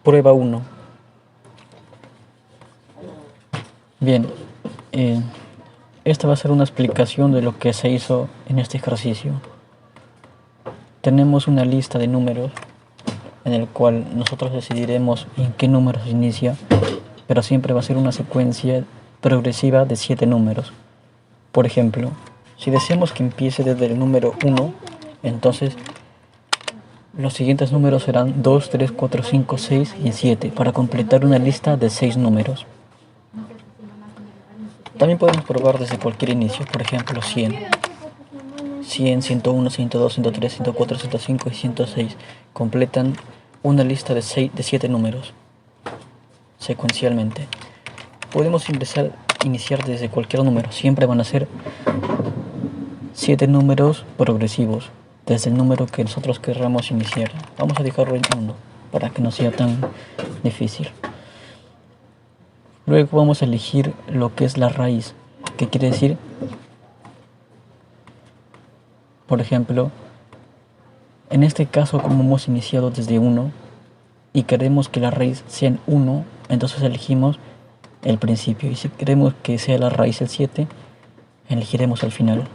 Prueba 1. Bien, esta va a ser una explicación de lo que se hizo en este ejercicio. Tenemos una lista de números en el cual nosotros decidiremos en qué número se inicia, pero siempre va a ser una secuencia progresiva de 7 números. Por ejemplo, si deseamos que empiece desde el número 1, entonces los siguientes números serán 2, 3, 4, 5, 6 y 7 para completar una lista de 6 números. También podemos probar desde cualquier inicio, por ejemplo 100, 101, 102, 103, 104, 105 y 106 completan una lista de 7 números secuencialmente. Podemos iniciar desde cualquier número, siempre van a ser 7 números progresivos desde el número que nosotros querramos iniciar. Vamos a dejarlo en 1 para que no sea tan difícil. Luego vamos a elegir lo que es la raíz, que quiere decir, por ejemplo, en este caso, como hemos iniciado desde 1 y queremos que la raíz sea en 1, entonces elegimos el principio, y si queremos que sea la raíz el 7, elegiremos al final.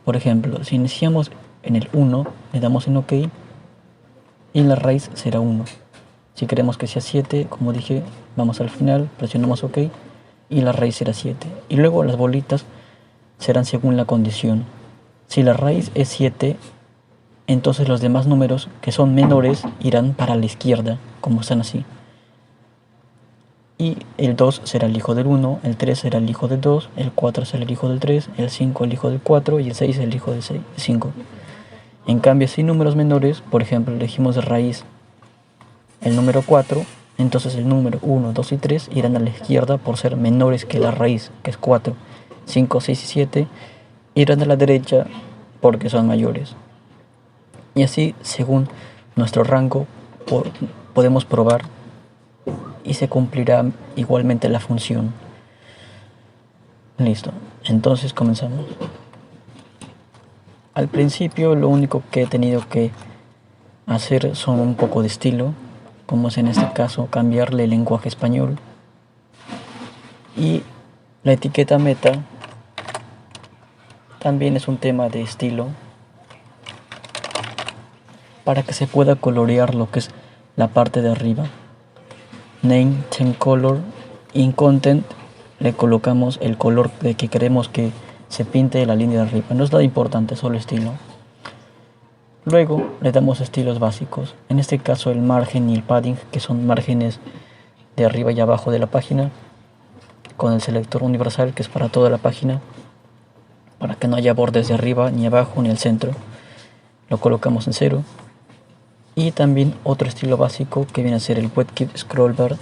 Por ejemplo, si iniciamos en el 1, le damos en OK y la raíz será 1. Si queremos que sea 7, como dije, vamos al final, presionamos OK y la raíz será 7. Y luego las bolitas serán según la condición. Si la raíz es 7, entonces los demás números que son menores irán para la izquierda, como están así. Y el 2 será el hijo del 1, el 3 será el hijo del 2, el 4 será el hijo del 3, el 5 el hijo del 4 y el 6 el hijo del 5. En cambio, si números menores, por ejemplo, elegimos de raíz el número 4, entonces el número 1, 2 y 3 irán a la izquierda por ser menores que la raíz, que es 4. 5, 6 y 7 irán a la derecha porque son mayores. Y así, según nuestro rango, podemos probar y se cumplirá igualmente la función. Listo, entonces comenzamos. Al principio lo único que he tenido que hacer son un poco de estilo, como es en este caso cambiarle el lenguaje español, y la etiqueta meta también es un tema de estilo para que se pueda colorear lo que es la parte de arriba. Name, Theme Color, in Content le colocamos el color de que queremos que se pinte la línea de arriba. No es nada importante, solo estilo. Luego le damos estilos básicos, en este caso el margen y el padding, que son márgenes de arriba y abajo de la página, con el selector universal, que es para toda la página, para que no haya bordes de arriba ni abajo ni el centro. Lo colocamos en 0. Y también otro estilo básico que viene a ser el WebKit Scroll Bar,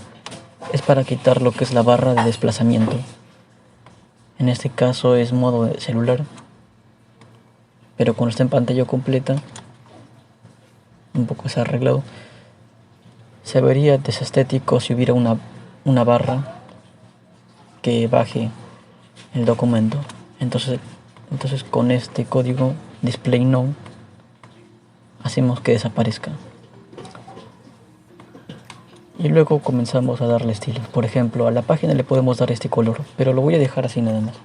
es para quitar lo que es la barra de desplazamiento. En este caso es modo de celular, pero cuando está en pantalla completa, un poco se ha arreglado. Se vería desestético si hubiera una barra que baje el documento. Entonces con este código display no hacemos que desaparezca. Y luego comenzamos a darle estilos. Por ejemplo, a la página le podemos dar este color, pero lo voy a dejar así nada más.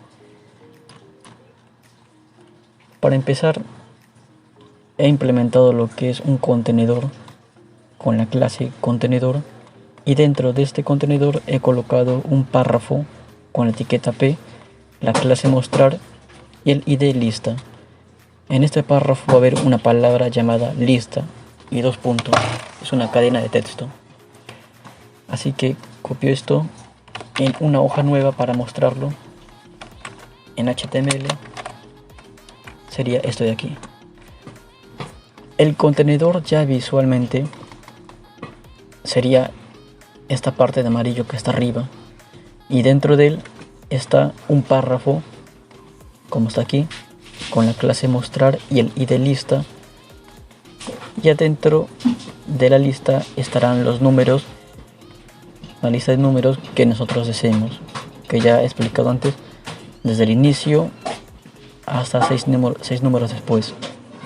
Para empezar, he implementado lo que es un contenedor con la clase contenedor, y dentro de este contenedor he colocado un párrafo con la etiqueta P, la clase mostrar y el ID lista. En este párrafo va a haber una palabra llamada lista y 2 puntos. Es una cadena de texto. Así que copio esto en una hoja nueva para mostrarlo en HTML. Sería esto de aquí. El contenedor ya visualmente sería esta parte de amarillo que está arriba, y dentro de él está un párrafo como está aquí con la clase mostrar y el ID lista, y adentro de la lista estarán los números, la lista de números que nosotros deseemos, que ya he explicado antes, desde el inicio hasta 6 números después,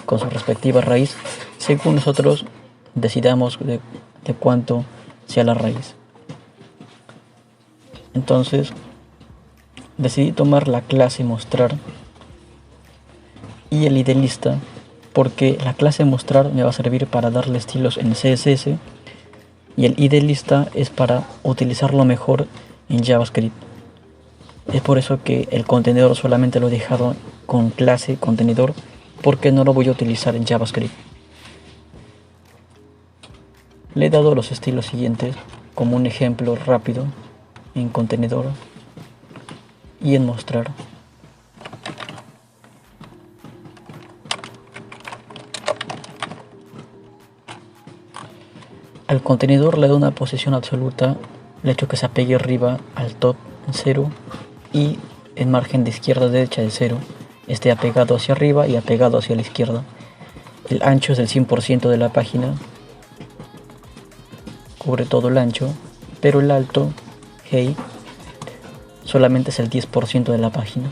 con su respectiva raíz, según nosotros decidamos de cuánto sea la raíz. Entonces decidí tomar la clase mostrar y el ID lista, porque la clase mostrar me va a servir para darle estilos en CSS y el ID lista es para utilizarlo mejor en JavaScript. Es por eso que el contenedor solamente lo he dejado con clase contenedor, porque no lo voy a utilizar en JavaScript. Le he dado los estilos siguientes como un ejemplo rápido en contenedor y en mostrar. Al contenedor le doy una posición absoluta, le he hecho que se apegue arriba al top en 0 y en margen de izquierda a derecha de 0 esté apegado hacia arriba y apegado hacia la izquierda. El ancho es del 100% de la página, cubre todo el ancho, pero el alto, height, solamente es el 10% de la página.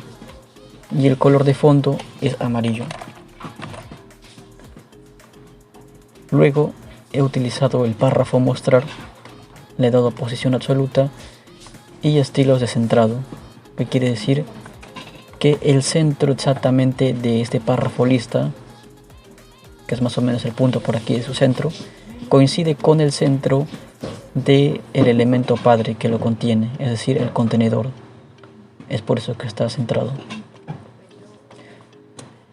Y el color de fondo es amarillo. Luego he utilizado el párrafo mostrar, le he dado posición absoluta y estilos de centrado, que quiere decir que el centro exactamente de este párrafo lista, que es más o menos el punto por aquí de su centro, coincide con el centro del elemento padre que lo contiene, es decir, el contenedor. Es por eso que está centrado.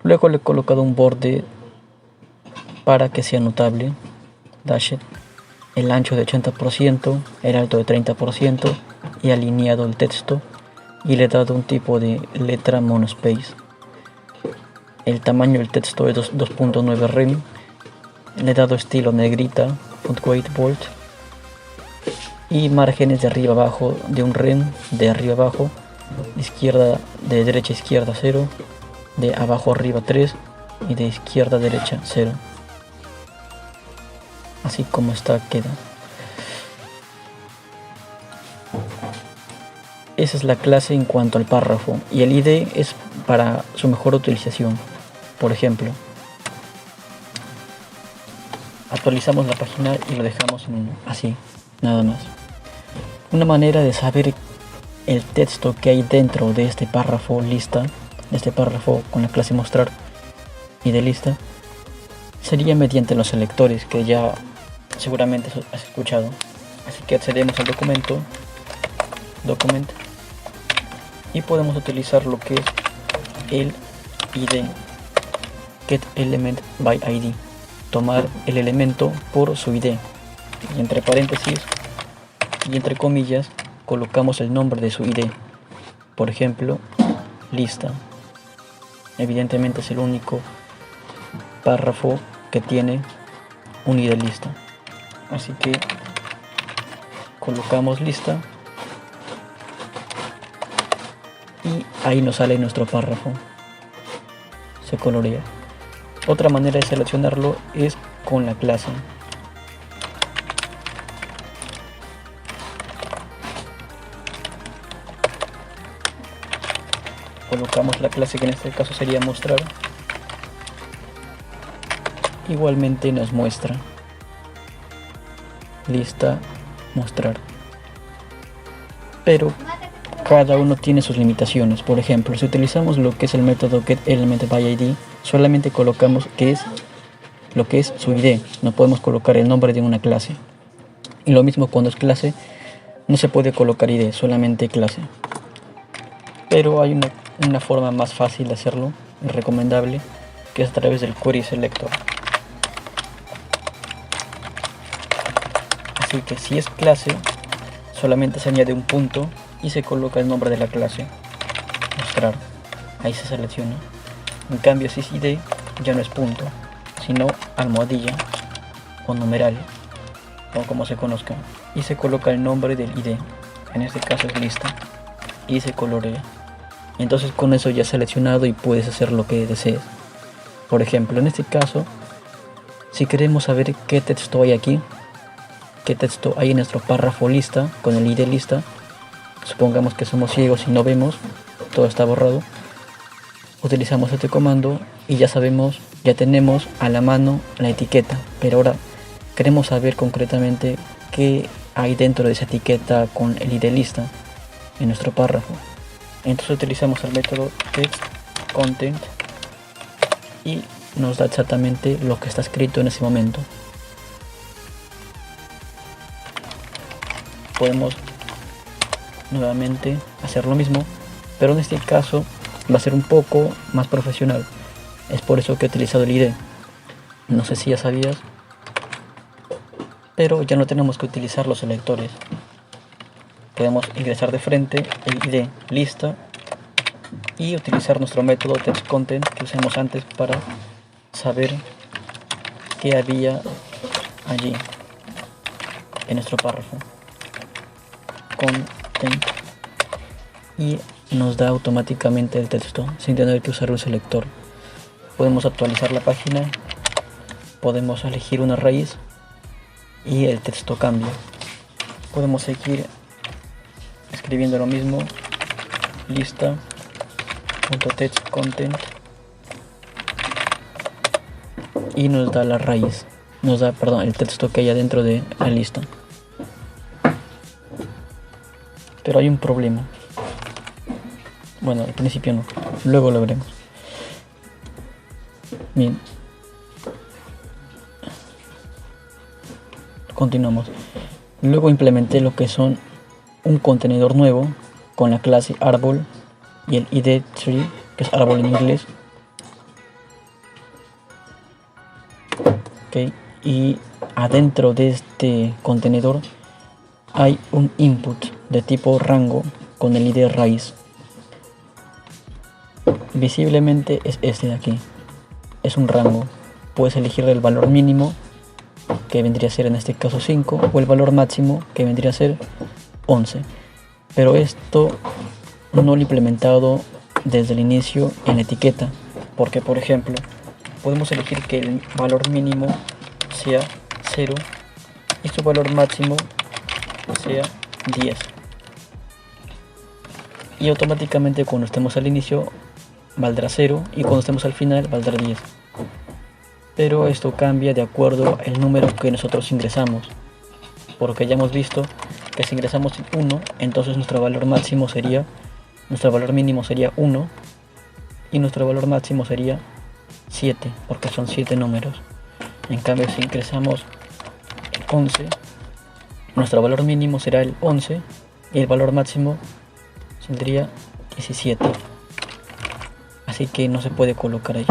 Luego le he colocado un borde para que sea notable, dashed, el ancho de 80%, el alto de 30% y alineado el texto, y le he dado un tipo de letra monospace. El tamaño del texto es 2.9 rem. Le he dado estilo negrita, font weight bold y márgenes de arriba abajo de un rem, de arriba abajo, de derecha a izquierda 0, de abajo arriba 3 y de izquierda a derecha 0. Así como está queda. Esa es la clase en cuanto al párrafo, y el ID es para su mejor utilización. Por ejemplo, actualizamos la página y lo dejamos así, nada más. Una manera de saber el texto que hay dentro de este párrafo lista, de este párrafo con la clase mostrar y de lista, sería mediante los selectores que ya seguramente has escuchado. Así que accedemos al documento, document, y podemos utilizar lo que es el ID, get element by ID, tomar el elemento por su ID, y entre paréntesis y entre comillas colocamos el nombre de su ID. Por ejemplo, lista. Evidentemente es el único párrafo que tiene un ID lista, así que colocamos lista y ahí nos sale nuestro párrafo, se colorea. Otra manera de seleccionarlo es con la clase. Colocamos la clase, que en este caso sería mostrar. Igualmente nos muestra lista mostrar, pero cada uno tiene sus limitaciones. Por ejemplo, si utilizamos lo que es el método getElementById, solamente colocamos lo que es su ID, no podemos colocar el nombre de una clase. Y lo mismo cuando es clase, no se puede colocar ID, solamente clase. Pero hay una forma más fácil de hacerlo, es recomendable, que es a través del query selector. Así que si es clase, solamente se añade un punto y se coloca el nombre de la clase, mostrar, ahí se selecciona. En cambio, si es ID, ya no es punto, sino almohadilla o numeral, o como se conozca, y se coloca el nombre del ID, en este caso es lista, y se colorea. Entonces con eso ya seleccionado y puedes hacer lo que desees. Por ejemplo, en este caso, si queremos saber qué texto hay aquí, qué texto hay en nuestro párrafo lista con el ID lista, supongamos que somos ciegos y no vemos, todo está borrado, utilizamos este comando y ya sabemos, ya tenemos a la mano la etiqueta. Pero ahora queremos saber concretamente qué hay dentro de esa etiqueta con el ID lista en nuestro párrafo. Entonces utilizamos el método textContent y nos da exactamente lo que está escrito en ese momento. Podemos nuevamente hacer lo mismo, pero en este caso va a ser un poco más profesional. Es por eso que he utilizado el ID. No sé si ya sabías, pero ya no tenemos que utilizar los selectores. Podemos ingresar de frente el ID lista y utilizar nuestro método textContent que usamos antes para saber qué había allí en nuestro párrafo. Content, y nos da automáticamente el texto sin tener que usar un selector. Podemos actualizar la página, podemos elegir una raíz y el texto cambia. Podemos seguir escribiendo lo mismo, lista.textContent, y nos da la raíz, nos da, el texto que hay adentro de la lista. Pero hay un problema. Bueno, al principio no, luego lo veremos. Bien, continuamos. Luego implementé lo que son un contenedor nuevo con la clase árbol y el ID tree, que es árbol en inglés. Okay. Y adentro de este contenedor hay un input de tipo rango con el ID raíz. Visiblemente es este de aquí. Es un rango. Puedes elegir el valor mínimo, que vendría a ser en este caso 5, o el valor máximo, que vendría a ser 11. Pero esto no lo he implementado desde el inicio en la etiqueta, porque por ejemplo podemos elegir que el valor mínimo sea 0 y su valor máximo sea 10, y automáticamente cuando estemos al inicio valdrá 0 y cuando estemos al final valdrá 10. Pero esto cambia de acuerdo al número que nosotros ingresamos, porque ya hemos visto que si ingresamos 1, entonces nuestro valor mínimo sería 1 y nuestro valor máximo sería 7, porque son 7 números. En cambio, si ingresamos el 11, nuestro valor mínimo será el 11 y el valor máximo saldría 17. Así que no se puede colocar allí.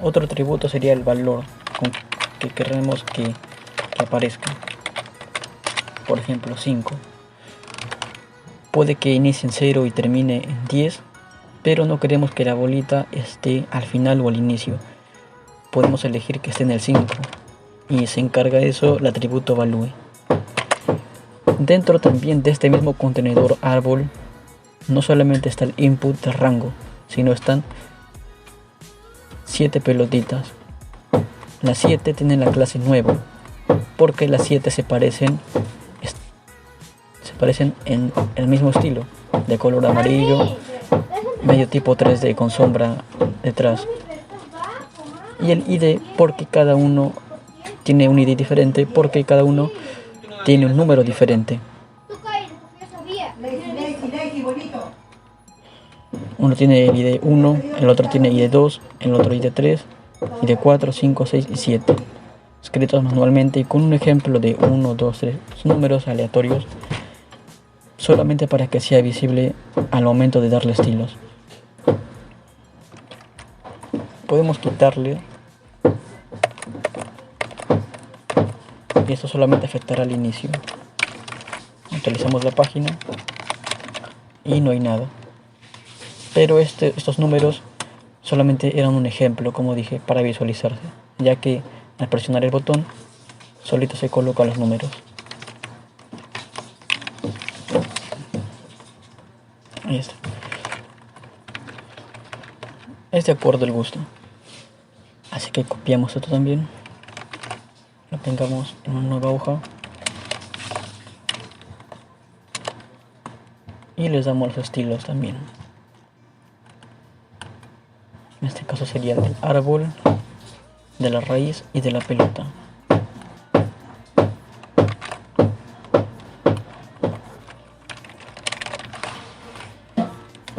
Otro atributo sería el valor con que queremos que aparezca. Por ejemplo, 5. Puede que inicie en 0 y termine en 10, pero no queremos que la bolita esté al final o al inicio. Podemos elegir que esté en el 5 y se encarga de eso el atributo value. Dentro también de este mismo contenedor árbol no solamente está el input de rango, sino están 7 pelotitas. Las 7 tienen la clase nuevo, porque las 7 se parecen en el mismo estilo, de color amarillo, medio tipo 3D con sombra detrás. Y el ID, porque cada uno tiene un ID diferente, porque cada uno tiene un número diferente. Uno tiene el ID 1, el otro tiene ID 2, el otro ID 3, ID 4, 5, 6 y 7. Escritos manualmente y con un ejemplo de 1, 2, 3 números aleatorios, solamente para que sea visible al momento de darle estilos. Podemos quitarle, y esto solamente afectará al inicio. Actualizamos la página y no hay nada. Pero estos números solamente eran un ejemplo, como dije, para visualizarse, ya que al presionar el botón solito se colocan los números. Ahí está. Es de acuerdo al gusto. Así que copiamos esto también, lo pegamos en una nueva hoja y les damos los estilos también. En este caso sería el del árbol, de la raíz y de la pelota.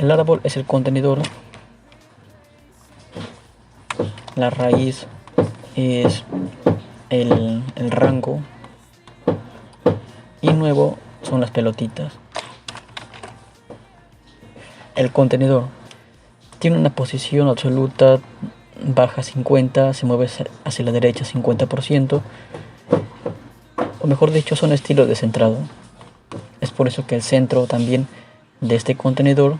El árbol es el contenedor, la raíz es el rango y nuevo son las pelotitas. El contenedor tiene una posición absoluta baja 50, se mueve hacia la derecha 50%, o mejor dicho, son estilos de centrado. Es por eso que el centro también de este contenedor,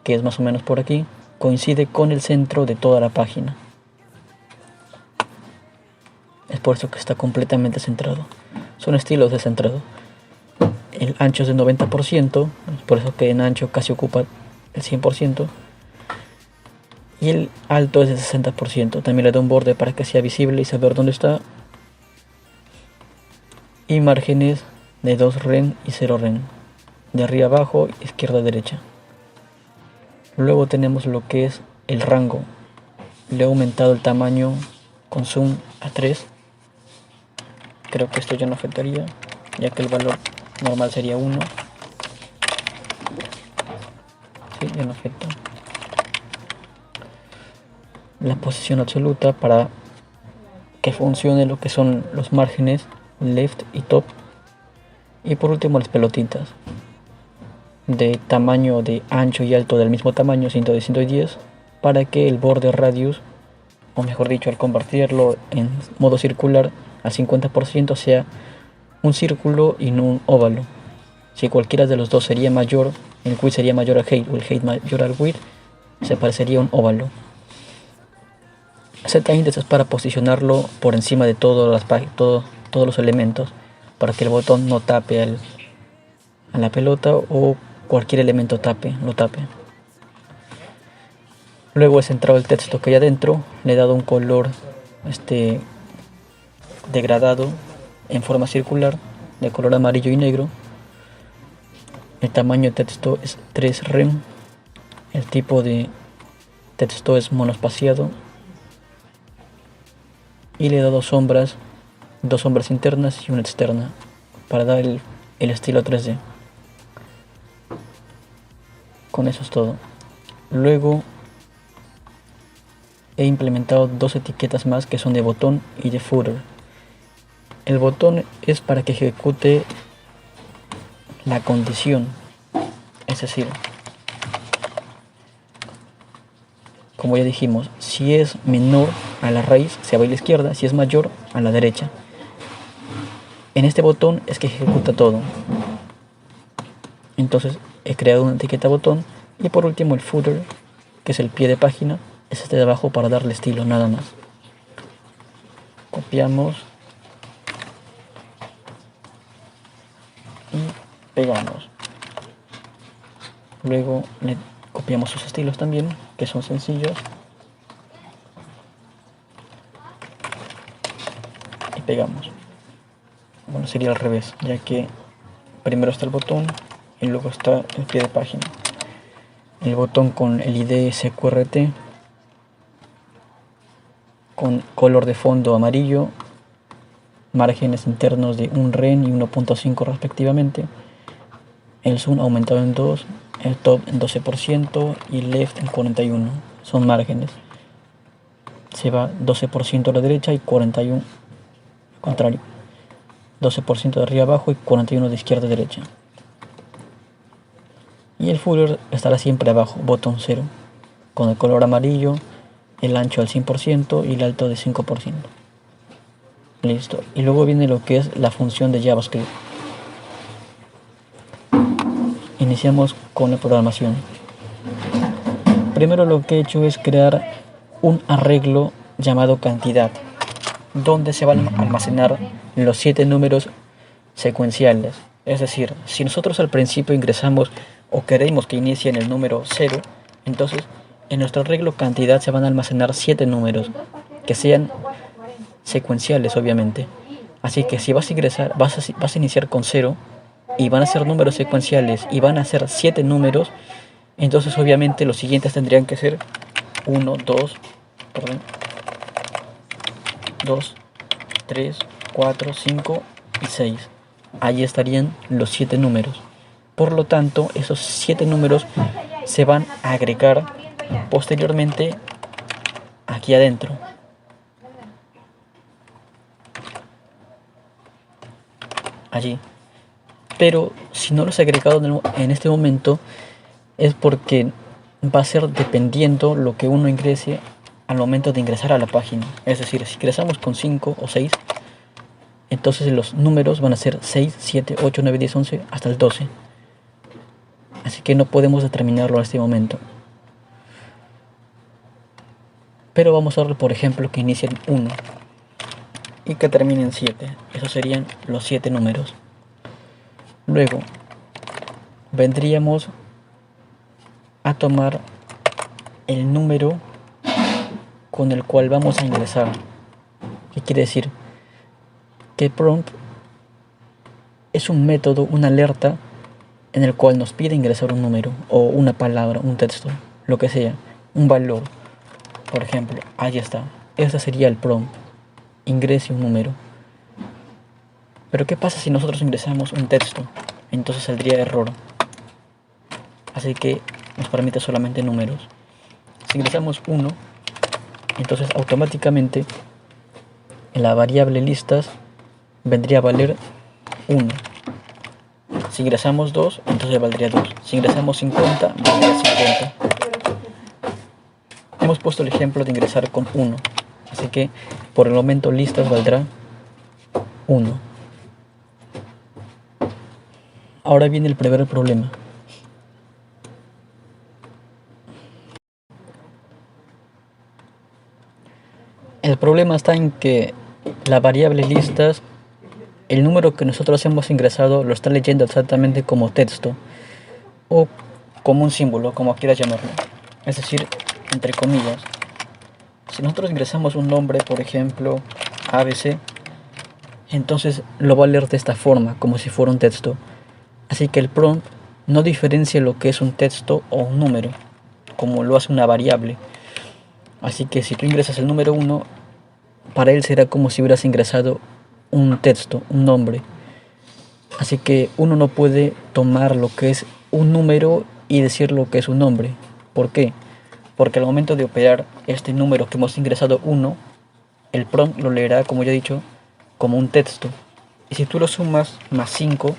que es más o menos por aquí, coincide con el centro de toda la página. Es por eso que está completamente centrado. Son estilos de centrado. El ancho es de 90%, es por eso que en ancho casi ocupa el 100%. Y el alto es de 60%. También le da un borde para que sea visible y saber dónde está. Y márgenes de 2 ren y 0 ren. De arriba abajo, izquierda a derecha. Luego tenemos lo que es el rango. Le he aumentado el tamaño con zoom a 3. Creo que esto ya no afectaría, ya que el valor normal sería 1. Sí, ya no afecta. La posición absoluta para que funcione lo que son los márgenes left y top. Y por último las pelotitas de tamaño de ancho y alto del mismo tamaño, 110 y 110, para que el borde radius, o mejor dicho, al convertirlo en modo circular al 50%, sea un círculo y no un óvalo. Si cualquiera de los dos sería mayor, el width sería mayor al height o el height mayor al width, se parecería a un óvalo. Set index es para posicionarlo por encima de todos los elementos, para que el botón no tape a la pelota o cualquier elemento lo tape. Luego he centrado el texto que hay adentro, le he dado un color degradado en forma circular de color amarillo y negro. El tamaño de texto es 3 rem. El tipo de texto es monoespaciado. Y le he dado dos sombras internas y una externa para dar el estilo 3D. Con eso es todo. Luego he implementado dos etiquetas más que son de botón y de footer. El botón es para que ejecute la condición, es decir, como ya dijimos, si es menor a la raíz se va a la izquierda, si es mayor a la derecha. En este botón es que ejecuta todo. Entonces he creado una etiqueta botón y por último el footer, que es el pie de página, es este de abajo para darle estilo nada más. Copiamos y pegamos. Luego le copiamos sus estilos también, que son sencillos, y pegamos. Bueno, sería al revés, ya que primero está el botón y luego está el pie de página. El botón con el ID SQRT, con color de fondo amarillo, márgenes internos de 1 ren y 1.5 respectivamente, el zoom aumentado en 2, el top en 12% y left en 41, son márgenes. Se va 12% a la derecha y 41 al contrario, 12% de arriba abajo y 41 de izquierda a derecha. Y el footer estará siempre abajo, botón 0, con el color amarillo, el ancho al 100% y el alto de 5%. Listo. Y luego viene lo que es la función de JavaScript. Iniciamos con la programación. Primero lo que he hecho es crear un arreglo llamado cantidad, donde se van a almacenar los 7 números secuenciales. Es decir, si nosotros al principio ingresamos o queremos que inicie en el número 0, entonces en nuestro arreglo cantidad se van a almacenar 7 números que sean secuenciales, obviamente. Así que si vas a ingresar, vas a iniciar con 0 y van a ser números secuenciales y van a ser 7 números, entonces obviamente los siguientes tendrían que ser 1, 2, 3, 4, 5 y 6. Ahí estarían los 7 números. Por lo tanto, esos 7 números se van a agregar posteriormente aquí adentro. Allí. Pero si no los he agregado en este momento, es porque va a ser dependiendo lo que uno ingrese al momento de ingresar a la página. Es decir, si ingresamos con 5 o 6, entonces los números van a ser 6, 7, 8, 9, 10, 11 hasta el 12. Así que no podemos determinarlo en este momento. Pero vamos a ver, por ejemplo, que inicien 1 y que terminen 7. Esos serían los 7 números. Luego vendríamos a tomar el número con el cual vamos a ingresar. ¿Qué quiere decir? Que prompt es un método, una alerta en el cual nos pide ingresar un número o una palabra, un texto, lo que sea, un valor. Por ejemplo, ahí está. Este sería el prompt. Ingrese un número. Pero ¿qué pasa si nosotros ingresamos un texto? Entonces saldría error. Así que nos permite solamente números. Si ingresamos 1, entonces automáticamente en la variable listas vendría a valer 1. Si ingresamos 2, entonces valdría 2. Si ingresamos 50, valdría 50. Hemos puesto el ejemplo de ingresar con 1. Así que por el momento listas valdrá 1. Ahora viene el primer problema. El problema está en que la variable listas, el número que nosotros hemos ingresado lo está leyendo exactamente como texto o como un símbolo, como quieras llamarlo. Es decir, entre comillas. Si nosotros ingresamos un nombre, por ejemplo, ABC, entonces lo va a leer de esta forma, como si fuera un texto. Así que el prompt no diferencia lo que es un texto o un número, como lo hace una variable. Así que si tú ingresas el número 1, para él será como si hubieras ingresado un texto, un nombre. Así que uno no puede tomar lo que es un número y decir lo que es un nombre. ¿Por qué? Porque al momento de operar este número que hemos ingresado 1, el prompt lo leerá, como ya he dicho, como un texto. Y si tú lo sumas más 5,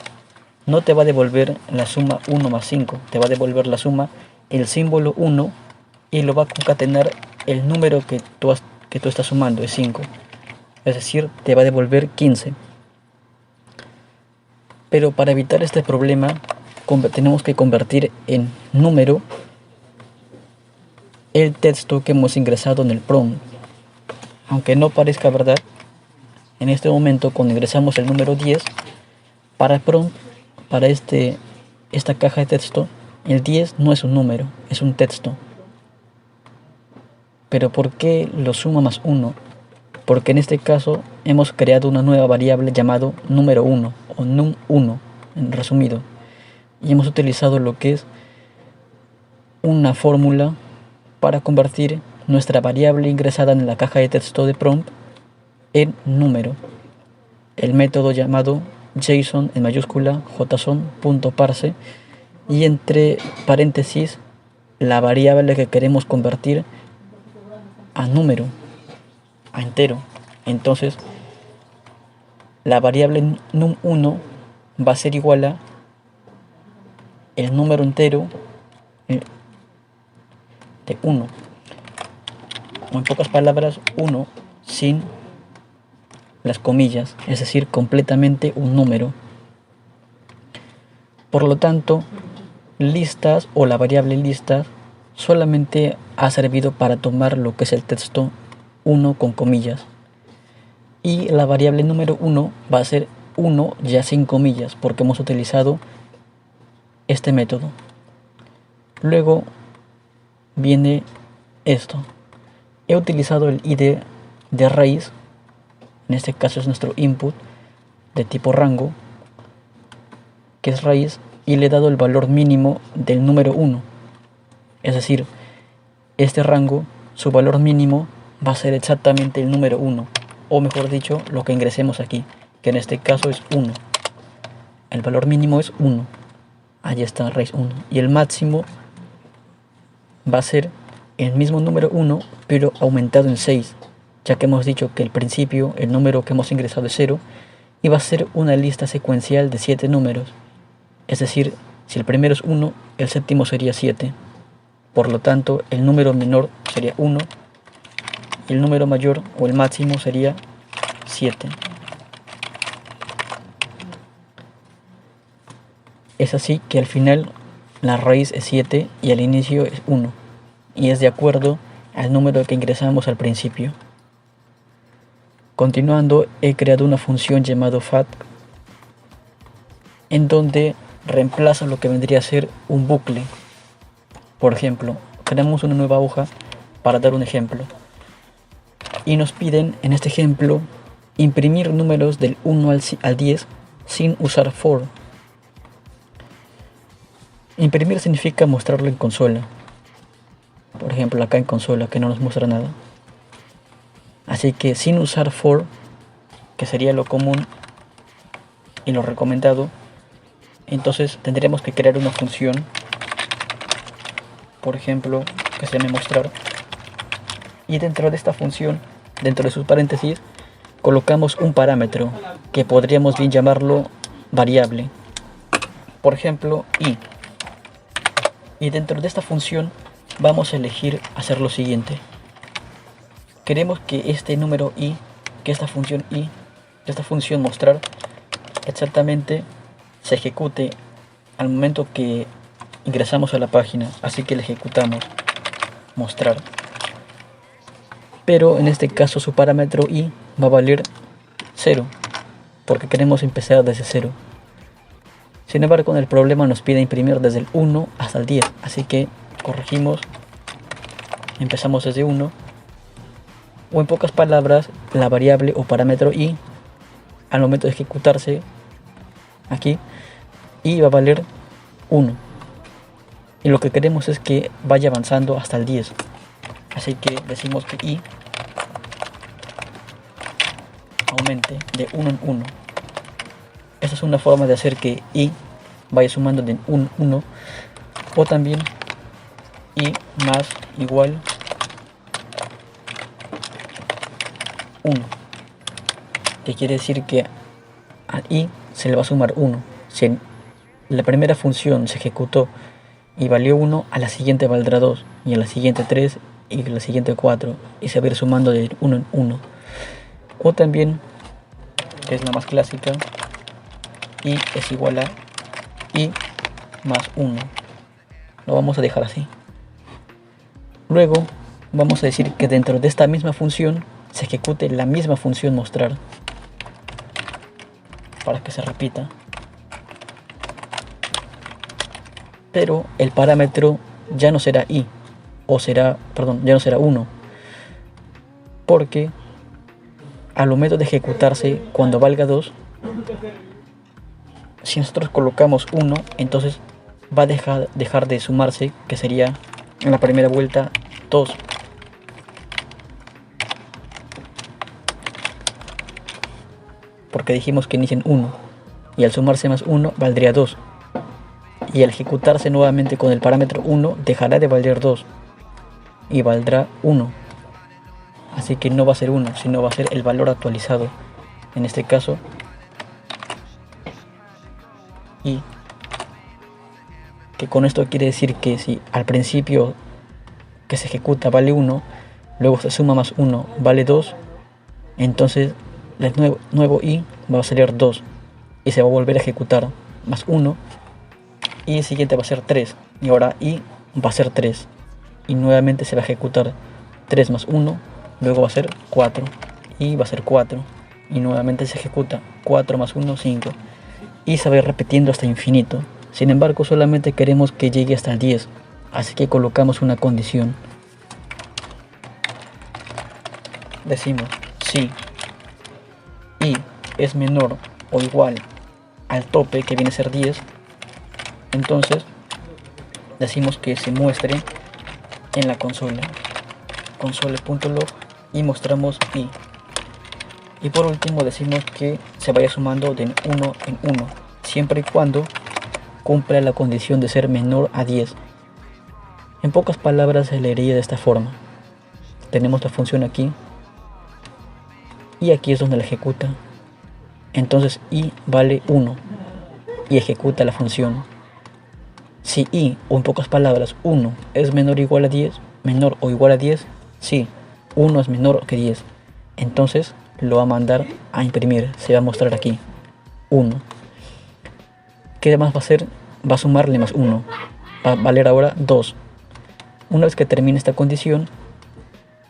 no te va a devolver la suma 1 más 5, te va a devolver la suma, el símbolo 1, y lo va a concatenar el número que tú estás sumando, es 5. Es decir, te va a devolver 15. Pero para evitar este problema, tenemos que convertir en número el texto que hemos ingresado en el prompt. Aunque no parezca verdad, en este momento cuando ingresamos el número 10, para el prompt, para esta caja de texto, el 10 no es un número, es un texto. Pero ¿por qué lo suma más 1? Porque en este caso hemos creado una nueva variable llamado número 1 o num1 en resumido, y hemos utilizado lo que es una fórmula para convertir nuestra variable ingresada en la caja de texto de prompt en número. El método llamado JSON en mayúscula json.parse y entre paréntesis la variable que queremos convertir a número, a entero. Entonces la variable num1 va a ser igual a el número entero de 1, o en pocas palabras 1 sin las comillas, es decir, completamente un número. Por lo tanto, listas o la variable listas solamente ha servido para tomar lo que es el texto 1 con comillas, y la variable número 1 va a ser 1 ya sin comillas porque hemos utilizado este método. Luego viene esto. He utilizado el id de raíz, en este caso es nuestro input de tipo rango, que es raíz, y le he dado el valor mínimo del número 1. Es decir, este rango, su valor mínimo va a ser exactamente el número 1, o mejor dicho, lo que ingresemos aquí, que en este caso es 1. El valor mínimo es 1. Ahí está, raíz 1. Y el máximo va a ser el mismo número 1, pero aumentado en 6, ya que hemos dicho que al principio el número que hemos ingresado es 0 y va a ser una lista secuencial de 7 números. Es decir, si el primero es 1, el séptimo sería 7. Por lo tanto, el número menor sería 1 y el número mayor o el máximo sería 7. Es así que al final la raíz es 7 y al inicio es 1, y es de acuerdo al número que ingresamos al principio. Continuando, he creado una función llamada fat, en donde reemplaza lo que vendría a ser un bucle. Por ejemplo, creamos una nueva hoja para dar un ejemplo, y nos piden en este ejemplo imprimir números del 1 al 10 sin usar for. Imprimir significa mostrarlo en consola. Por ejemplo, acá en consola, que no nos muestra nada. Así que sin usar for, que sería lo común y lo recomendado, entonces tendríamos que crear una función, por ejemplo, que se llame mostrar. Y dentro de esta función, dentro de sus paréntesis, colocamos un parámetro que podríamos bien llamarlo variable. Por ejemplo, i. Y dentro de esta función vamos a elegir hacer lo siguiente. Queremos que este número i, que esta función i, que esta función mostrar, exactamente se ejecute al momento que ingresamos a la página. Así que le ejecutamos mostrar. Pero en este caso su parámetro i va a valer 0, porque queremos empezar desde 0. Sin embargo, en el problema nos pide imprimir desde el 1 hasta el 10, así que corregimos, empezamos desde 1, o en pocas palabras, la variable o parámetro i, al momento de ejecutarse aquí, i va a valer 1, y lo que queremos es que vaya avanzando hasta el 10, así que decimos que i aumente de 1 en 1. Esta es una forma de hacer que i vaya sumando de 1 en 1, o también i más igual 1, que quiere decir que a i se le va a sumar 1. Si en la primera función se ejecutó y valió 1, a la siguiente valdrá 2, y a la siguiente 3, y a la siguiente 4, y se va a ir sumando de 1 en 1. O también, que es la más clásica, i es igual a i más 1. Lo vamos a dejar así. Luego vamos a decir que dentro de esta misma función se ejecute la misma función mostrar, para que se repita. Pero el parámetro ya no será i, ya no será 1, porque al momento de ejecutarse, cuando valga 2, si nosotros colocamos 1, entonces va a dejar de sumarse, que sería en la primera vuelta 2. Porque dijimos que inicia en 1, y al sumarse más 1 valdría 2. Y al ejecutarse nuevamente con el parámetro 1, dejará de valer 2 y valdrá 1. Así que no va a ser 1, sino va a ser el valor actualizado. En este caso, y que con esto quiere decir que si al principio que se ejecuta vale 1, luego se suma más 1 vale 2, entonces el nuevo i va a salir 2 y se va a volver a ejecutar más 1, y el siguiente va a ser 3, y ahora i va a ser 3, y nuevamente se va a ejecutar 3 más 1, luego va a ser 4, y va a ser 4, y nuevamente se ejecuta 4 más 1, 5, y se va a ir repitiendo hasta infinito. Sin embargo, solamente queremos que llegue hasta el 10, así que colocamos una condición. Decimos si i es menor o igual al tope, que viene a ser 10, entonces decimos que se muestre en la consola, console.log, y mostramos i. Y por último decimos que se vaya sumando de 1 en 1, siempre y cuando cumple la condición de ser menor a 10. En pocas palabras se leería de esta forma. Tenemos la función aquí y aquí es donde la ejecuta. Entonces i vale 1 y ejecuta la función. Si i, o en pocas palabras 1, es menor o igual a 10, menor o igual a 10, sí, 1 es menor que 10. Entonces lo va a mandar a imprimir, se va a mostrar aquí, 1. ¿Qué más va a hacer? Va a sumarle más 1, va a valer ahora 2. Una vez que termine esta condición,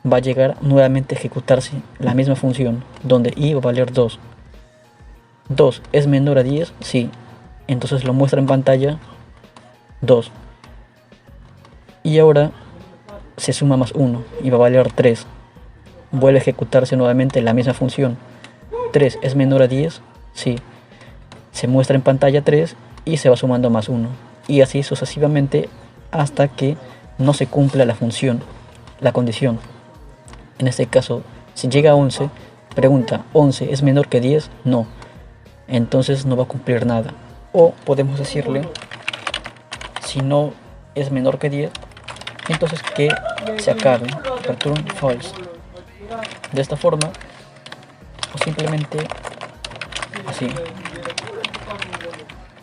va a llegar nuevamente a ejecutarse la misma función, donde i va a valer 2. 2 es menor a 10, sí, entonces lo muestra en pantalla 2. Y ahora se suma más 1 y va a valer 3. Vuelve a ejecutarse nuevamente la misma función. 3 es menor a 10, sí. Se muestra en pantalla 3 y se va sumando más 1. Y así sucesivamente hasta que no se cumpla la función, la condición. En este caso, si llega a 11, pregunta, ¿11 es menor que 10? No. Entonces no va a cumplir nada. O podemos decirle, si no es menor que 10, entonces que se acabe, return false. De esta forma, o simplemente así.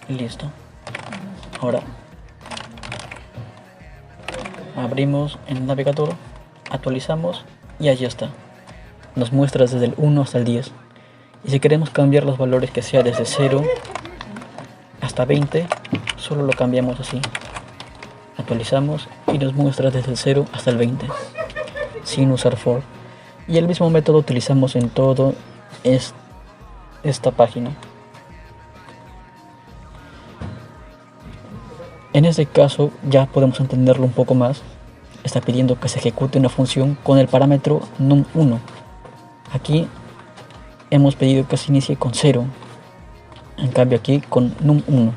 Listo. Ahora abrimos el navegador, actualizamos y allí está. Nos muestra desde el 1 hasta el 10. Y si queremos cambiar los valores que sea desde 0 hasta 20, solo lo cambiamos así. Actualizamos y nos muestra desde el 0 hasta el 20, sin usar for. Y el mismo método utilizamos en todo esta página. En este caso ya podemos entenderlo un poco más. Está pidiendo que se ejecute una función con el parámetro num1. Aquí hemos pedido que se inicie con 0. En cambio aquí con num1.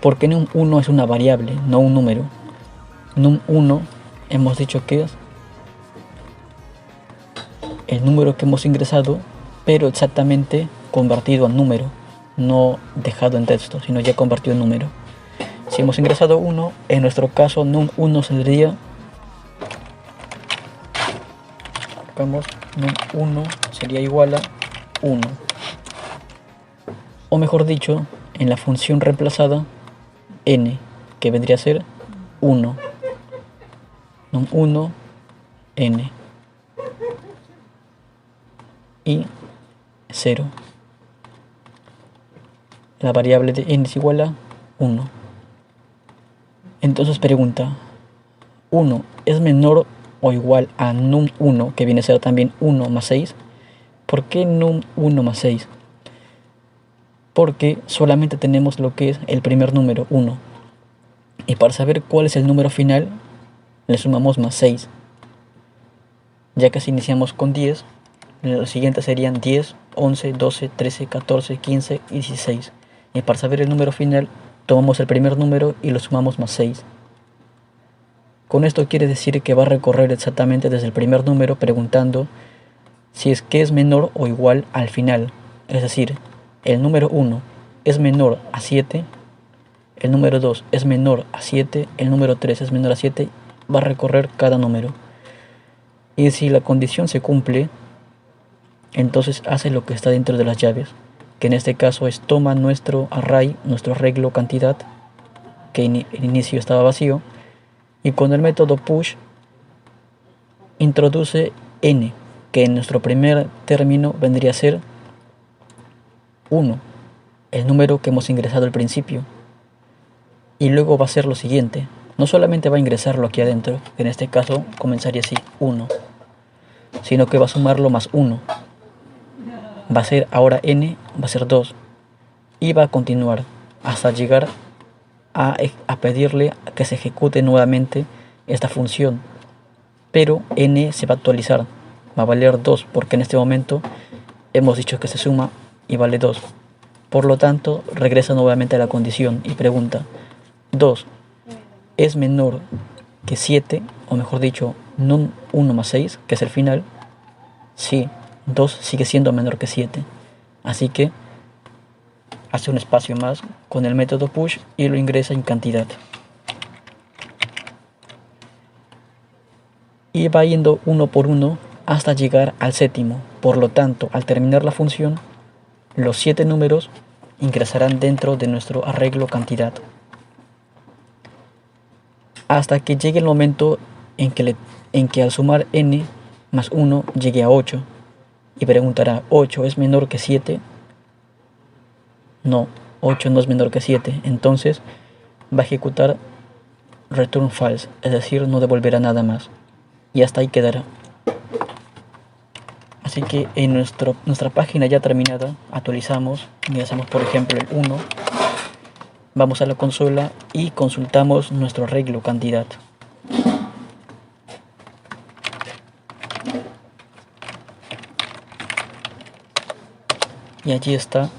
Porque num1 es una variable, no un número. Num1 hemos dicho que es el número que hemos ingresado, pero exactamente convertido a número, no dejado en texto, sino ya convertido en número. Si hemos ingresado 1, en nuestro caso num1 sería, num1 sería igual a 1. O mejor dicho, en la función reemplazada, n, que vendría a ser 1. Num1, n. Y 0. La variable de n es igual a 1. Entonces pregunta, 1 es menor o igual a num1, que viene a ser también 1 más 6. ¿Por qué num1 más 6? Porque solamente tenemos lo que es el primer número, 1. Y para saber cuál es el número final, le sumamos más 6. Ya que si iniciamos con 10, los siguientes serían 10, 11, 12, 13, 14, 15 y 16. Y para saber el número final, tomamos el primer número y lo sumamos más 6. Con esto quiere decir que va a recorrer exactamente desde el primer número preguntando si es que es menor o igual al final. Es decir, el número 1 es menor a 7, el número 2 es menor a 7, el número 3 es menor a 7, va a recorrer cada número. Y si la condición se cumple, entonces hace lo que está dentro de las llaves, que en este caso es toma nuestro array, nuestro arreglo cantidad, que en inicio estaba vacío, y con el método push introduce n, que en nuestro primer término vendría a ser 1, el número que hemos ingresado al principio. Y luego va a hacer lo siguiente, no solamente va a ingresarlo aquí adentro, que en este caso comenzaría así, 1, sino que va a sumarlo más 1. Va a ser ahora n, va a ser 2. Y va a continuar hasta llegar a pedirle que se ejecute nuevamente esta función. Pero n se va a actualizar, va a valer 2, porque en este momento hemos dicho que se suma y vale 2. Por lo tanto, regresa nuevamente a la condición y pregunta, 2 es menor que 7, o mejor dicho, num 1 más 6, que es el final. Sí, 2 sigue siendo menor que 7. Así que hace un espacio más con el método push y lo ingresa en cantidad. Y va yendo uno por uno hasta llegar al séptimo. Por lo tanto, al terminar la función, los 7 números ingresarán dentro de nuestro arreglo cantidad. Hasta que llegue el momento en que al sumar n más 1 llegue a 8. Y preguntará, ¿8 es menor que 7? No, 8 no es menor que 7. Entonces va a ejecutar return false, es decir, no devolverá nada más. Y hasta ahí quedará. Así que en nuestra página ya terminada, actualizamos, ingresamos por ejemplo el 1, vamos a la consola y consultamos nuestro arreglo cantidad. Y allí está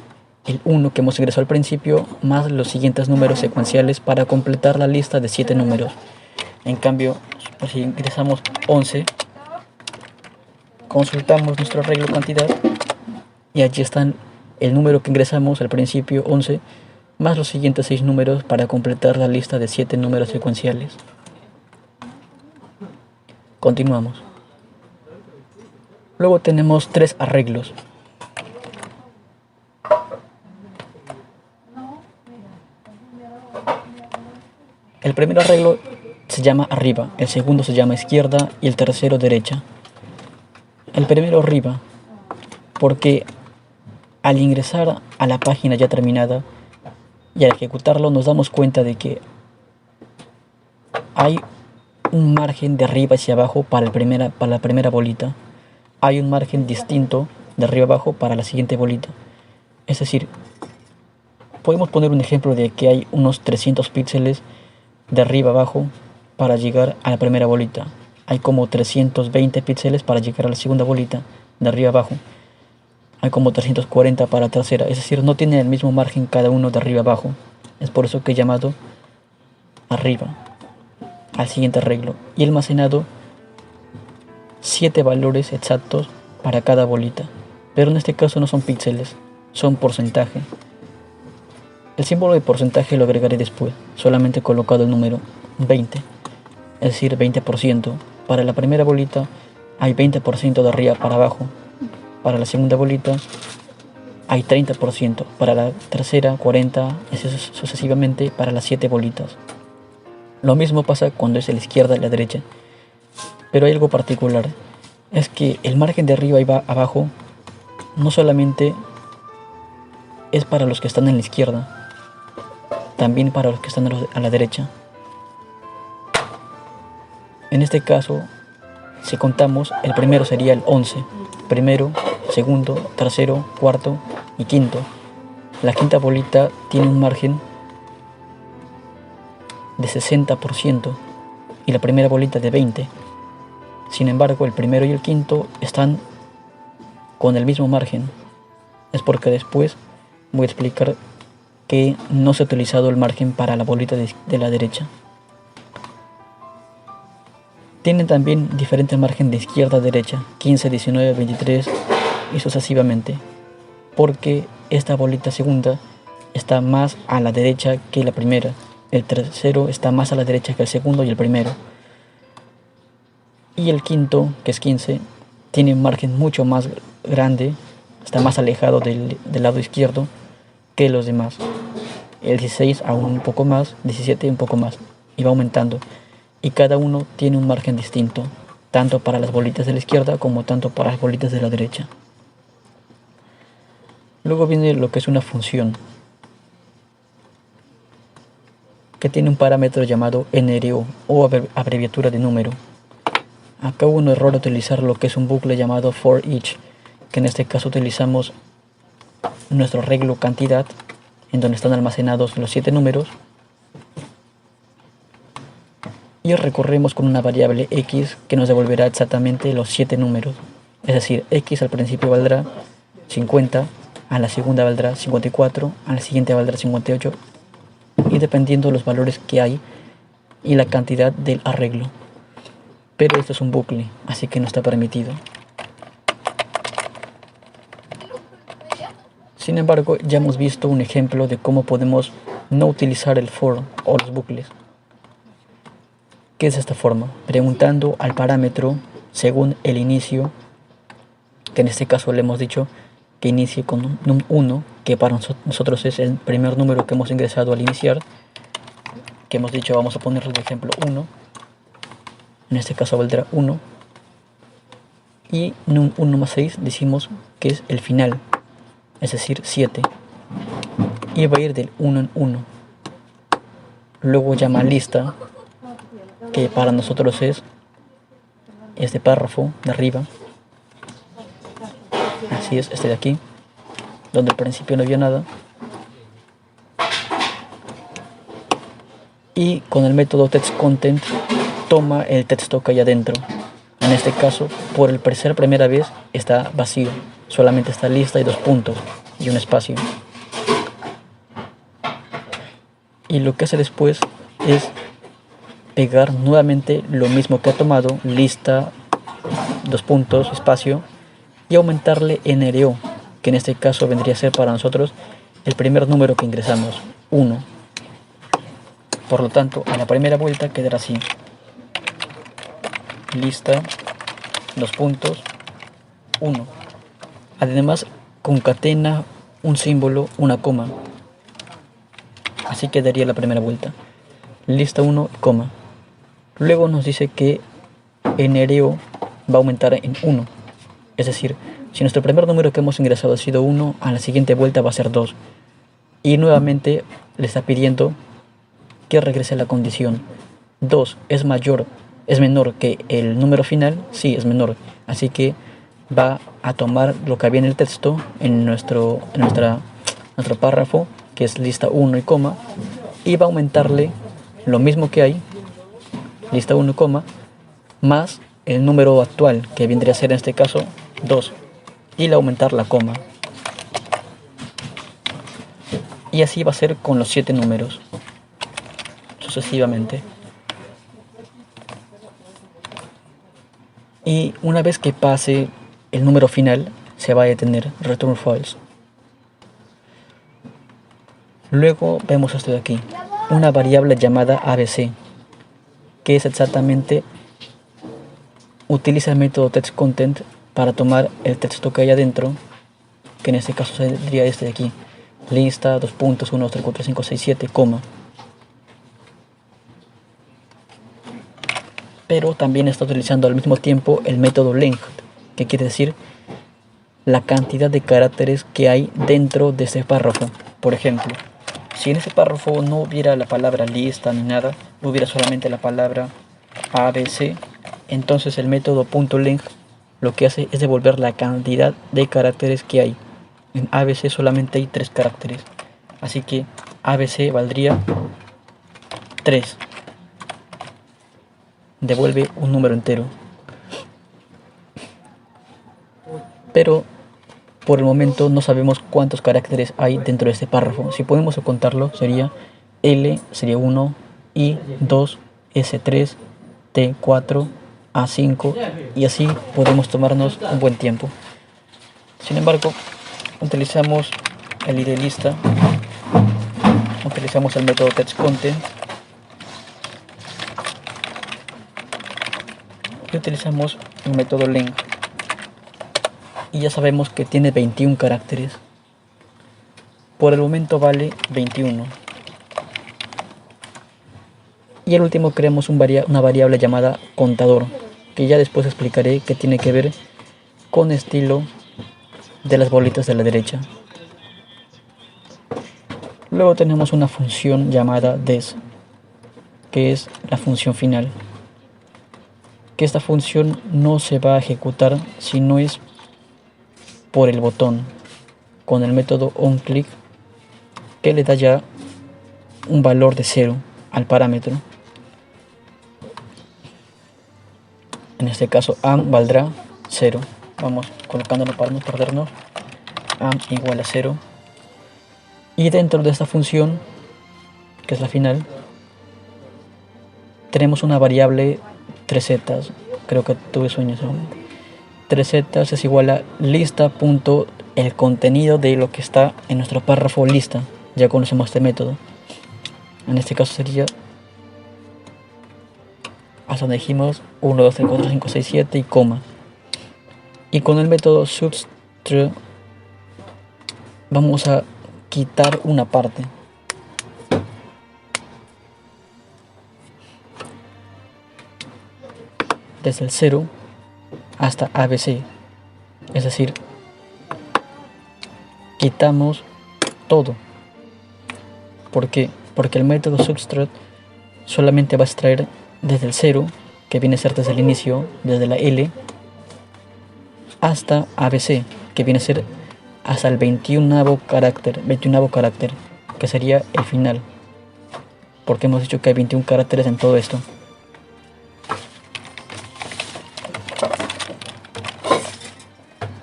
el 1 que hemos ingresado al principio, más los siguientes números secuenciales para completar la lista de 7 números. En cambio, si ingresamos 11, consultamos nuestro arreglo cantidad y allí están el número que ingresamos al principio, 11, más los siguientes 6 números para completar la lista de 7 números secuenciales. Continuamos. Luego tenemos 3 arreglos. El primer arreglo se llama arriba, el segundo se llama izquierda y el tercero derecha. El primero arriba, porque al ingresar a la página ya terminada y al ejecutarlo nos damos cuenta de que hay un margen de arriba hacia abajo para la primera bolita. Hay un margen distinto de arriba abajo para la siguiente bolita. Es decir, podemos poner un ejemplo de que hay unos 300 píxeles de arriba abajo para llegar a la primera bolita. Hay como 320 píxeles para llegar a la segunda bolita de arriba abajo. Hay como 340 para la tercera. Es decir, no tienen el mismo margen cada uno de arriba abajo. Es por eso que he llamado arriba al siguiente arreglo. Y he almacenado 7 valores exactos para cada bolita. Pero en este caso no son píxeles, son porcentaje. El símbolo de porcentaje lo agregaré después, solamente he colocado el número 20, es decir, 20%. Para la primera bolita hay 20% de arriba para abajo. Para la segunda bolita hay 30%. Para la tercera, 40%, así sucesivamente para las 7 bolitas. Lo mismo pasa cuando es a la izquierda y la derecha. Pero hay algo particular, es que el margen de arriba y abajo no solamente es para los que están en la izquierda, también para los que están a la derecha. En este caso, si contamos, el primero sería el 11. Primero, segundo, tercero, cuarto y quinto. La quinta bolita tiene un margen de 60% y la primera bolita de 20%. Sin embargo, el primero y el quinto están con el mismo margen. Es porque después voy a explicar que no se ha utilizado el margen para la bolita de la derecha. Tienen también diferentes margen de izquierda a derecha, 15, 19, 23 y sucesivamente, porque esta bolita segunda está más a la derecha que la primera, el tercero está más a la derecha que el segundo y el primero, y el quinto, que es 15, tiene un margen mucho más grande, está más alejado del lado izquierdo que los demás. El 16 aún un poco más, 17 un poco más, y va aumentando. Y cada uno tiene un margen distinto, tanto para las bolitas de la izquierda como tanto para las bolitas de la derecha. Luego viene lo que es una función, que tiene un parámetro llamado NRO o abreviatura de número. Acá hubo un error de utilizar lo que es un bucle llamado for each, que en este caso utilizamos nuestro arreglo cantidad, en donde están almacenados los 7 números, y recorremos con una variable x que nos devolverá exactamente los 7 números. Es decir, x al principio valdrá 50, a la segunda valdrá 54, a la siguiente valdrá 58, y dependiendo de los valores que hay y la cantidad del arreglo. Pero esto es un bucle, así que no está permitido. Sin embargo, ya hemos visto un ejemplo de cómo podemos no utilizar el for o los bucles. ¿Qué es esta forma? Preguntando al parámetro según el inicio, que en este caso le hemos dicho que inicie con un 1, que para nosotros es el primer número que hemos ingresado al iniciar, que hemos dicho vamos a ponerle de ejemplo 1, en este caso valdrá 1, y num 1 más 6 decimos que es el final, es decir 7, y va a ir del 1 en 1. Luego llama lista, que para nosotros es este párrafo de arriba, así es, este de aquí, donde al principio no había nada, y con el método textContent toma el texto que hay adentro. En este caso, por el ser primera vez, está vacío, solamente está lista y 2 puntos y un espacio. Y lo que hace después es pegar nuevamente lo mismo que ha tomado, lista, 2 puntos, espacio, y aumentarle NRO, que en este caso vendría a ser para nosotros el primer número que ingresamos, 1. Por lo tanto, en la primera vuelta quedará así: lista, 2 puntos, 1. Además, concatena un símbolo, una coma. Así quedaría la primera vuelta: lista 1, coma. Luego nos dice que NRO va a aumentar en 1. Es decir, si nuestro primer número que hemos ingresado ha sido 1, a la siguiente vuelta va a ser 2. Y nuevamente le está pidiendo que regrese a la condición. 2 es menor que el número final, sí, es menor. Así que va a tomar lo que había en el texto, en nuestro párrafo, que es lista 1 y coma, y va a aumentarle lo mismo que hay, lista 1, coma, más el número actual, que vendría a ser en este caso 2, y le aumentar la coma. Y así va a ser con los 7 números, sucesivamente. Y una vez que pase el número final, se va a detener, return false. Luego vemos esto de aquí, una variable llamada ABC, que es exactamente, utiliza el método textContent para tomar el texto que hay adentro, que en este caso sería este de aquí, lista, 2 puntos, 1, 2, 3, 4, 5, 6, 7, coma. Pero también está utilizando al mismo tiempo el método length, que quiere decir la cantidad de caracteres que hay dentro de ese párrafo. Por ejemplo, si en ese párrafo no hubiera la palabra lista ni nada, no hubiera solamente la palabra ABC, entonces el método .length lo que hace es devolver la cantidad de caracteres que hay. En ABC solamente hay 3 caracteres, así que ABC valdría 3. Devuelve un número entero. Pero por el momento no sabemos cuántos caracteres hay dentro de este párrafo. Si podemos contarlo, sería L, sería 1, I, 2, S3, T4, A5, y así podemos tomarnos un buen tiempo. Sin embargo, utilizamos el id lista, utilizamos el método textContent y utilizamos el método length. Y ya sabemos que tiene 21 caracteres. Por el momento vale 21. Y al último creamos una variable llamada contador, que ya después explicaré que tiene que ver con estilo de las bolitas de la derecha. Luego tenemos una función llamada des, que es la función final. Que esta función no se va a ejecutar si no es por el botón, con el método onClick, que le da ya un valor de 0 al parámetro. En este caso am valdrá 0. Vamos colocándolo para no perdernos. Am igual a 0. Y dentro de esta función, que es la final, tenemos una variable 3z. Creo que tuve sueños aún. 3z es igual a lista punto el contenido de lo que está en nuestro párrafo lista. Ya conocemos este método. En este caso sería hasta donde dijimos 1, 2, 3, 4, 5, 6, 7 y coma. Y con el método subtract vamos a quitar una parte. Desde el 0 hasta ABC. Es decir, quitamos todo. ¿Por qué? Porque el método subtract solamente va a extraer desde el 0, que viene a ser desde el inicio, desde la L, hasta ABC, que viene a ser hasta el 21º carácter, que sería el final. Porque hemos dicho que hay 21 caracteres en todo esto.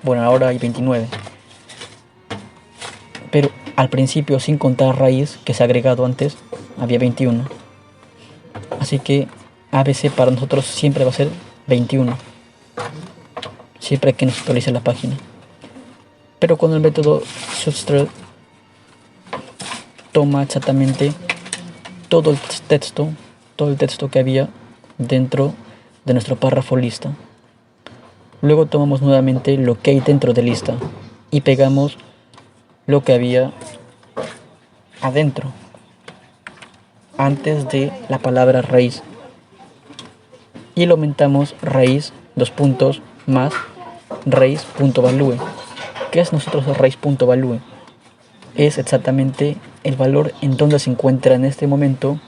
Bueno, ahora hay 29. Pero al principio, sin contar raíz que se ha agregado antes, había 21. Así que ABC para nosotros siempre va a ser 21. Siempre que nos actualice la página. Pero con el método subtract toma exactamente todo el texto que había dentro de nuestro párrafo lista. Luego tomamos nuevamente lo que hay dentro de lista y pegamos lo que había adentro antes de la palabra raíz y lo aumentamos raíz, dos puntos, más raíz.value. ¿Qué es nosotros raíz.value? Es exactamente el valor en donde se encuentra en este momento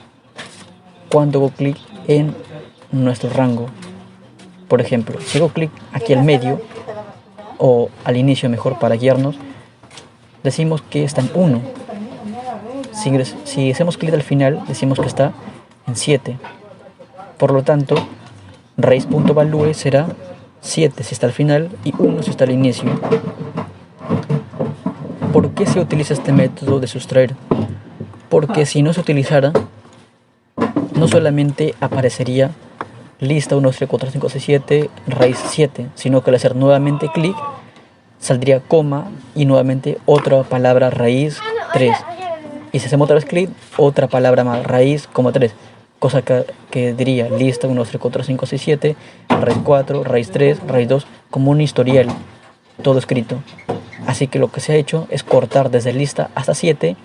cuando hago clic en nuestro rango. Por ejemplo, si hago clic aquí al medio o al inicio, mejor para guiarnos, decimos que está en 1. Si hacemos clic al final, decimos que está en 7. Por lo tanto, raíz.value será 7 si está al final y 1 si está al inicio. ¿Por qué se utiliza este método de sustraer? Porque si no se utilizara, no solamente aparecería lista 1, 2, 3, 4, 5, 6, 7, raíz 7, sino que al hacer nuevamente clic, saldría coma y nuevamente otra palabra raíz 3. Y si hacemos otra vez clic, otra palabra más, raíz, 3. Cosa que diría lista 1, 2, 3, 4, 5, 6, 7, raíz 4, raíz 3, raíz 2, como un historial, todo escrito. Así que lo que se ha hecho es cortar desde lista hasta 7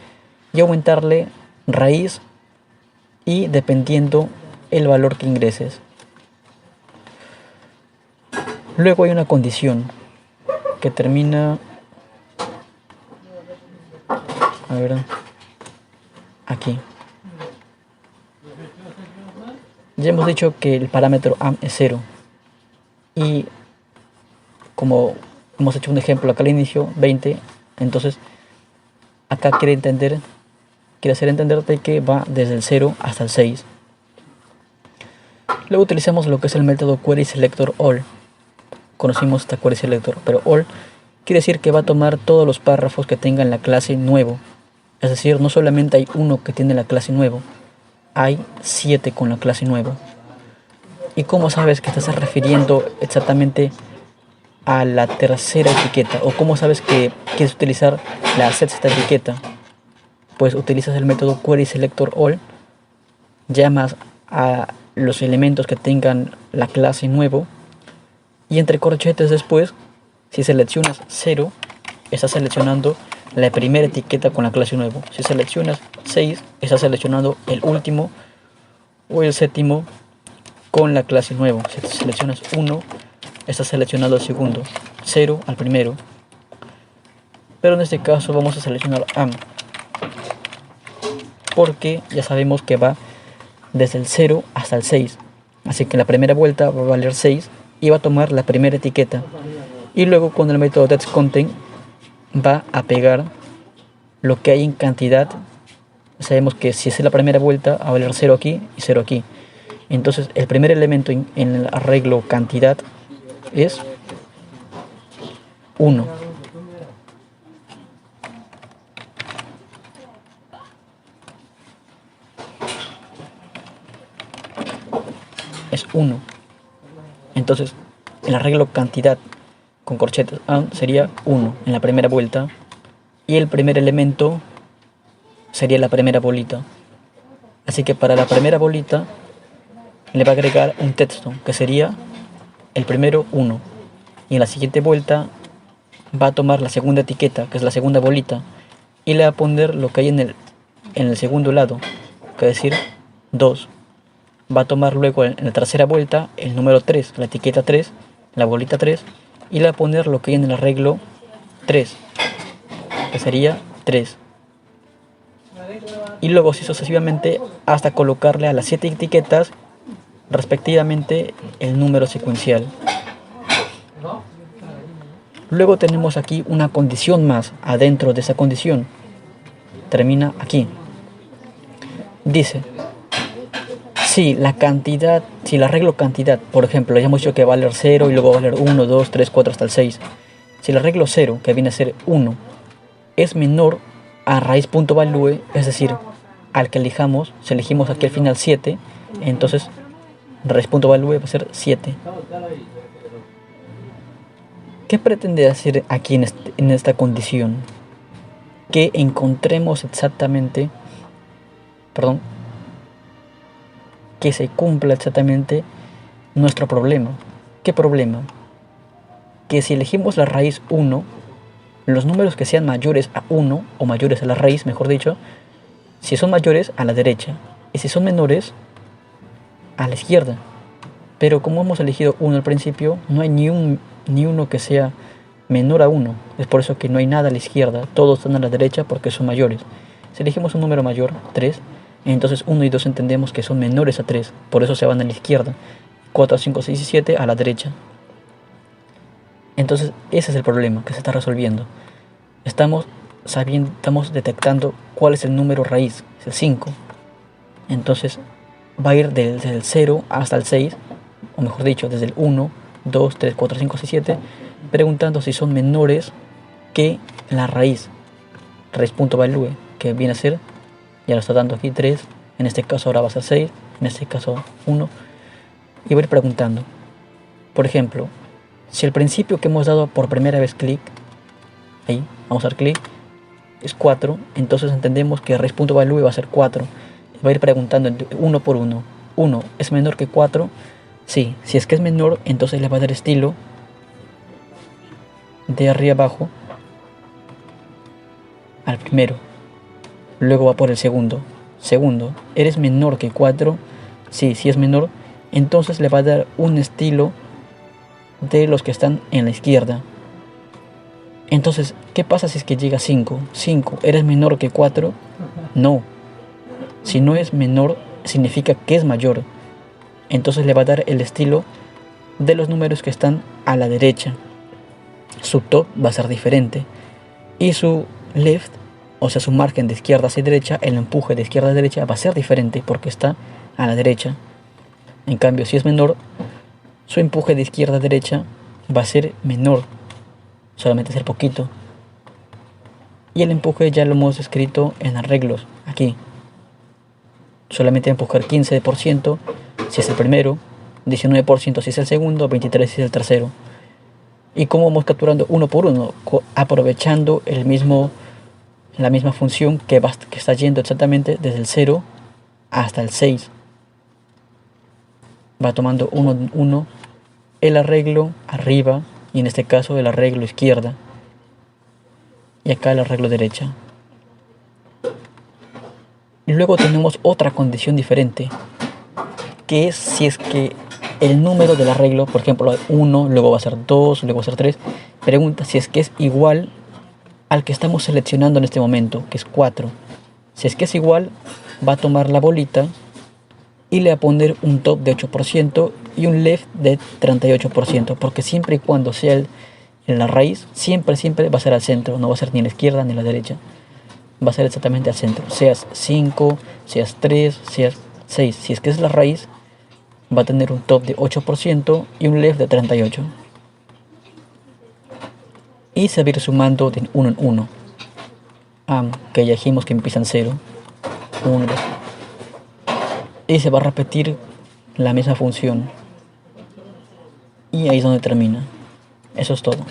y aumentarle raíz y dependiendo el valor que ingreses. Luego hay una condición que termina, a ver, aquí. Ya hemos dicho que el parámetro am es 0 y como hemos hecho un ejemplo acá al inicio, 20, entonces acá quiere hacer entenderte que va desde el 0 hasta el 6. Luego utilizamos lo que es el método querySelectorAll. Conocimos esta querySelector, pero all quiere decir que va a tomar todos los párrafos que tengan la clase nuevo. Es decir, no solamente hay uno que tiene la clase nuevo, hay 7 con la clase nuevo. ¿Y cómo sabes que te estás refiriendo exactamente a la tercera etiqueta? ¿O cómo sabes que quieres utilizar la sexta etiqueta? Pues utilizas el método querySelectorAll, llamas a los elementos que tengan la clase nuevo y entre corchetes después, si seleccionas 0, estás seleccionando la primera etiqueta con la clase nuevo. Si seleccionas 6, estás seleccionando el último o el séptimo con la clase nuevo. Si seleccionas 1, estás seleccionando el segundo, 0 al primero. Pero en este caso vamos a seleccionar am, porque ya sabemos que va desde el 0 hasta el 6. Así que la primera vuelta va a valer 6 y va a tomar la primera etiqueta. Y luego con el método textContent va a pegar lo que hay en cantidad. Sabemos que si es la primera vuelta va a valer 0 aquí y 0 aquí. Entonces el primer elemento en el arreglo cantidad es 1. Es 1. Entonces el arreglo cantidad con corchetes, sería 1 en la primera vuelta. Y el primer elemento sería la primera bolita. Así que para la primera bolita le va a agregar un texto que sería el primero 1. Y en la siguiente vuelta va a tomar la segunda etiqueta, que es la segunda bolita, y le va a poner lo que hay en el segundo lado, que es decir 2. Va a tomar luego en la tercera vuelta el número 3, la etiqueta 3, la bolita 3, y le va a poner lo que hay en el arreglo 3, que sería 3. Y luego así sucesivamente hasta colocarle a las 7 etiquetas respectivamente el número secuencial. Luego tenemos aquí una condición más adentro de esa condición. Termina aquí. Dice, si la cantidad, si el arreglo cantidad, por ejemplo, ya hemos dicho que va a valer 0 y luego va a valer 1, 2, 3, 4 hasta el 6. Si el arreglo 0, que viene a ser 1, es menor a raíz punto value, es decir, al que elijamos, si elegimos aquí al final 7, entonces raíz punto value va a ser 7. ¿Qué pretende hacer aquí en esta condición? Que encontremos exactamente, que se cumpla exactamente nuestro problema. ¿Qué problema? Que si elegimos la raíz 1, los números que sean mayores a 1, o mayores a la raíz, mejor dicho, si son mayores, a la derecha, y si son menores, a la izquierda. Pero como hemos elegido 1 al principio, no hay ni uno que sea menor a 1. Es por eso que no hay nada a la izquierda, todos están a la derecha porque son mayores. Si elegimos un número mayor, 3, entonces 1 y 2 entendemos que son menores a 3, por eso se van a la izquierda. 4, 5, 6 y 7 a la derecha. Entonces ese es el problema que se está resolviendo. Estamos detectando cuál es el número raíz, es el 5. Entonces va a ir desde el 0 hasta el 6, o mejor dicho, desde el 1, 2, 3, 4, 5, 6, 7, preguntando si son menores que la raíz punto value, que viene a ser, ya lo está dando aquí 3, en este caso ahora va a ser 6, en este caso 1, y voy a ir preguntando. Por ejemplo, si el principio que hemos dado por primera vez clic, ahí, vamos a dar clic, es 4, entonces entendemos que raíz punto value va a ser 4. Va a ir preguntando uno por uno. 1 es menor que 4, sí. Si es que es menor, entonces le va a dar estilo de arriba abajo al primero. Luego va por el segundo. Segundo, ¿eres menor que 4? Sí, si es menor, entonces le va a dar un estilo de los que están en la izquierda. Entonces, ¿qué pasa si es que llega a 5? 5, ¿eres menor que 4? No. Si no es menor, significa que es mayor. Entonces le va a dar el estilo de los números que están a la derecha. Su top va a ser diferente. Y su left, o sea su margen de izquierda hacia derecha, el empuje de izquierda a derecha va a ser diferente porque está a la derecha. En cambio, si es menor, su empuje de izquierda a derecha va a ser menor. Solamente ser poquito. Y el empuje ya lo hemos escrito en arreglos, aquí. Solamente empujar 15% si es el primero, 19% si es el segundo, 23% si es el tercero. Y como vamos capturando uno por uno, aprovechando la misma función que está yendo exactamente desde el 0 hasta el 6. Va tomando uno el arreglo arriba, y en este caso el arreglo izquierda, y acá el arreglo derecha. Y luego tenemos otra condición diferente, que es si es que el número del arreglo, por ejemplo 1, luego va a ser 2, luego va a ser 3, pregunta si es que es igual al que estamos seleccionando en este momento, que es 4. Si es que es igual, va a tomar la bolita y le va a poner un top de 8% y un left de 38%, porque siempre y cuando sea en la raíz, siempre va a ser al centro, no va a ser ni a la izquierda ni a la derecha. Va a ser exactamente al centro, seas 5, seas 3, seas 6. Si es que es la raíz, va a tener un top de 8% y un left de 38%. Y se va a ir sumando de 1 en 1. Que ya dijimos que empieza en 0. 1, 2. Y se va a repetir la misma función. Y ahí es donde termina. Eso es todo.